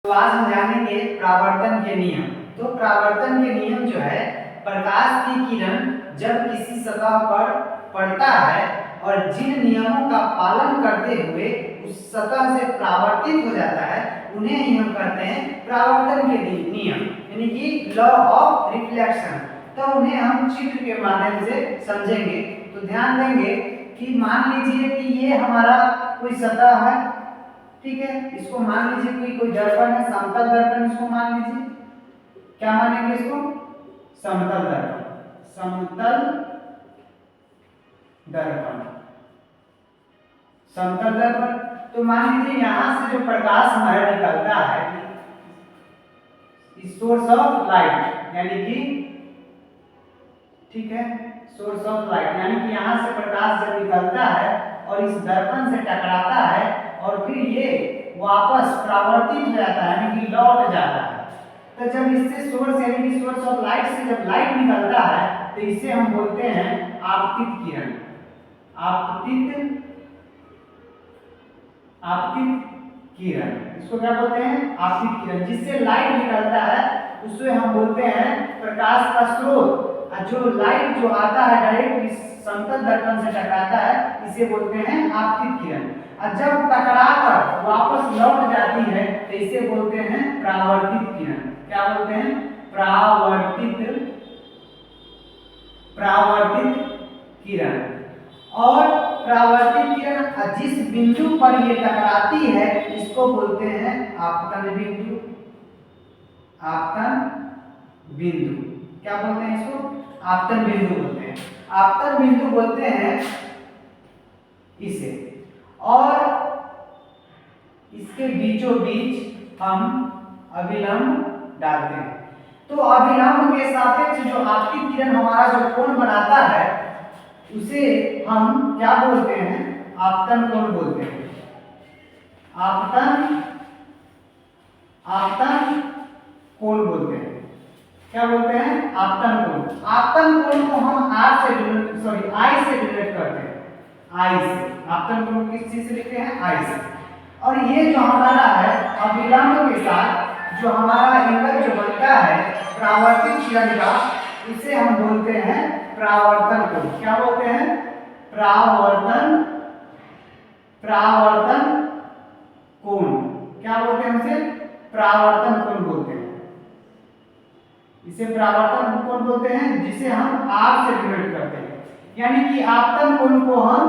तो आज हम जानेंगे परावर्तन के नियम। तो परावर्तन के नियम जो है, प्रकाश की किरण जब किसी सतह पर पड़ता है और जिन नियमों का पालन करते हुए उस सतह से परावर्तित हो जाता है, उन्हें ही हम कहते हैं परावर्तन के नियम, यानी कि लॉ ऑफ रिफ्लेक्शन। तो उन्हें हम चित्र के माध्यम से समझेंगे। तो ध्यान देंगे कि मान लीजिए कि ये हमारा कोई सतह है, ठीक है। इसको मान लीजिए कि कोई दर्पण है, समतल दर्पण इसको मान लीजिए। क्या मानेंगे इसको? समतल दर्पण। समतल दर्पण, समतल दर्पण। तो मान लीजिए यहां से जो प्रकाश हमारा निकलता है, सोर्स ऑफ लाइट, यानी कि ठीक है, सोर्स ऑफ लाइट, यानी कि यहां से प्रकाश जब निकलता है और इस दर्पण से टकराता है और फिर ये वापस परावर्तित हो जाता है, यानी कि लौट जाता है। तो जब इससे सोर्स यानी कि सोर्स ऑफ लाइट से जब लाइट निकलता है, तो इसे हम बोलते हैं आपतित किरण। आपतित आपतित किरण, इसको क्या बोलते हैं? आपतित किरण। जिससे लाइट निकलता है उसे हम बोलते हैं प्रकाश का स्रोत। और जो लाइट जो आता है डायरेक्ट इस समतल दर्पण से टकराता है, इसे बोलते हैं आपतित किरण। और जब टकराकर वापस लौट जाती है तो इसे बोलते हैं परावर्तित किरण। क्या बोलते हैं? परावर्तित किरण। और परावर्तित किरण जिस बिंदु पर ये टकराती है इसको बोलते हैं आपतन बिंदु। आपतन बिंदु, क्या बोलते हैं इसको? आपतन बिंदु बोलते हैं। आपतन बिंदु बोलते हैं इसे। और इसके बीचों बीच हम अभिलंब डालते हैं। तो अभिलंब के सापेक्ष जो आपतित किरण हमारा जो कोण बनाता है उसे हम क्या बोलते हैं? आपतन कोण बोलते हैं। आपतन आपतन कोण बोलते हैं। क्या बोलते हैं? आपतन कोण। आपतन कोण को हम आई से डिनोट करते हैं। आई से आपतन कोण किस चीज से लिखते हैं? आई से। और ये जो हमारा है अभिलंब के साथ जो हमारा एंगल जो बनता है परावर्तित किरण का, इसे हम बोलते हैं परावर्तन कोण। क्या बोलते हैं? परावर्तन कोण। क्या बोलते हैं उसे? परावर्तन कोण बोलते हैं। इसे परावर्तन कोण बोलते हैं, जिसे हम आर से डिनोट करते हैं। यानी कि आपतन कोण को हम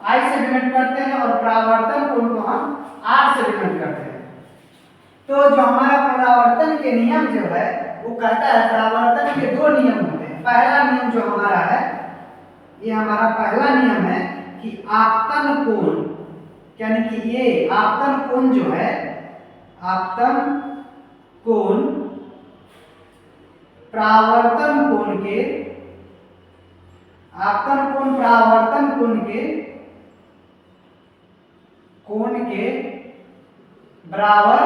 आई से डिनोट करते हैं और परावर्तन कोण को हम आर से डिनोट करते हैं। तो जो हमारा परावर्तन के नियम जो है वो कहता है, परावर्तन के दो नियम होते हैं। पहला नियम जो हमारा है, ये हमारा पहला नियम है कि आपतन कोण, यानी कि ये आपतन कोण जो है, आपतन कोण परावर्तन कोण के, आपतन कोण परावर्तन कोण के बराबर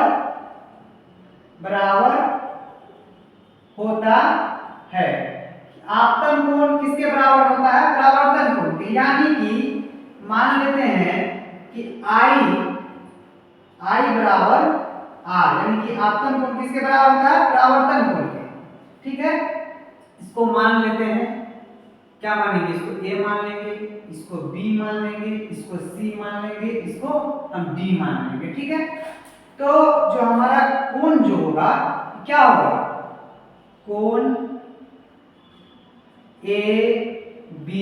होता है। आपतन कोण किसके बराबर होता है? परावर्तन कोण के। यानी कि मान लेते हैं कि I बराबर R, यानी कि आपतन कोण किसके बराबर होता है? परावर्तन कोण के। ठीक है, इसको मान लेते हैं। क्या मानेंगे? इसको A मान लेंगे, इसको B मान लेंगे, इसको C मान लेंगे, इसको हम D मान लेंगे। ठीक है, तो जो हमारा कोण जो होगा क्या होगा? कोण ABD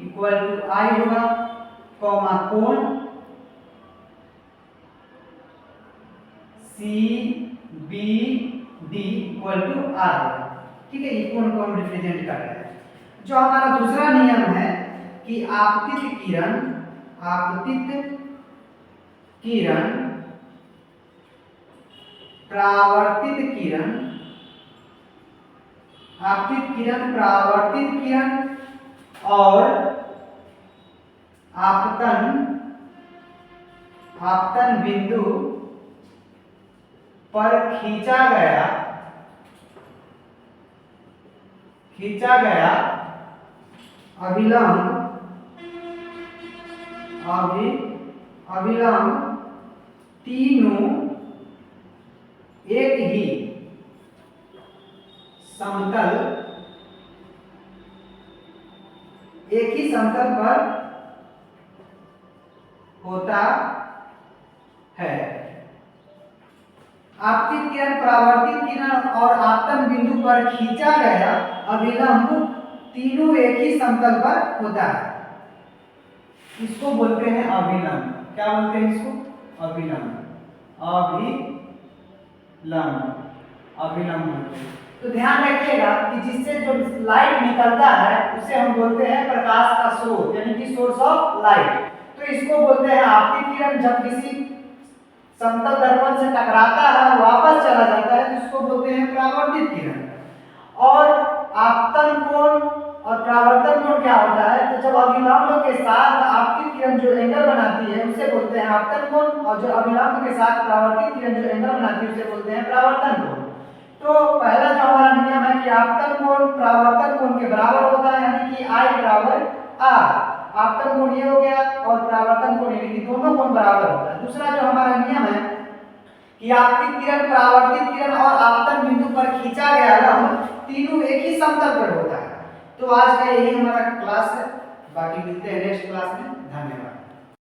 इक्वल टू I होगा, कॉमा कोण CBD इक्वल टू R होगा। ठीक है, ये कोण को हम रिप्रेजेंट कर रहे हैं। जो हमारा दूसरा नियम है कि आपतित किरण परावर्तित किरण, आपतित किरण परावर्तित किरण और आपतन बिंदु पर खींचा गया अभिलंब तीनों समतल, एक ही समतल पर होता है। आपतित किरण, परावर्तित किरण और आपतन बिंदु पर खींचा गया अभिलंब तीनों एक ही समतल पर होता है। इसको बोलते हैं अभिलंब। क्या बोलते हैं इसको? अभिलंब। अभिलंब बोलते हैं। तो ध्यान रखिएगा कि जिससे जो लाइट निकलता है उसे हम बोलते हैं प्रकाश का स्रोत, यानी कि सोर्स ऑफ लाइट। तो इसको बोलते हैं आपतित किरण। जब किसी समतल दर्पण से टकराता है वापस चला जाता है तो इसको बोलते हैं परावर्तित किरण। और आपतन कोण और परावर्तन कोण क्या होता है? तो जब अभिलंब के साथ आपतित किरण जो एंगल बनाती है उसे बोलते हैं आपतन कोण, और जो अभिलंब के साथ परावर्तित किरण जो एंगल बनाती है उसे बोलते हैं परावर्तन कोण। तो पहला जो हमारा नियम है कि आपतन कोण परावर्तन कोण के बराबर होता है, यानी कि I बराबर R। आपतन कोण ये हो गया और परावर्तन कोण यानी कि दोनों कोण बराबर होता है। दूसरा जो हमारा नियम है कि आपतित किरण, परावर्तित किरण और आपतन बिंदु पर खींचा गया लंब तीनों एक ही समतल पर होता है। तो आज का यही हमारा क्लास है, बाकी मिलते हैं नेक्स्ट क्लास में। धन्यवाद।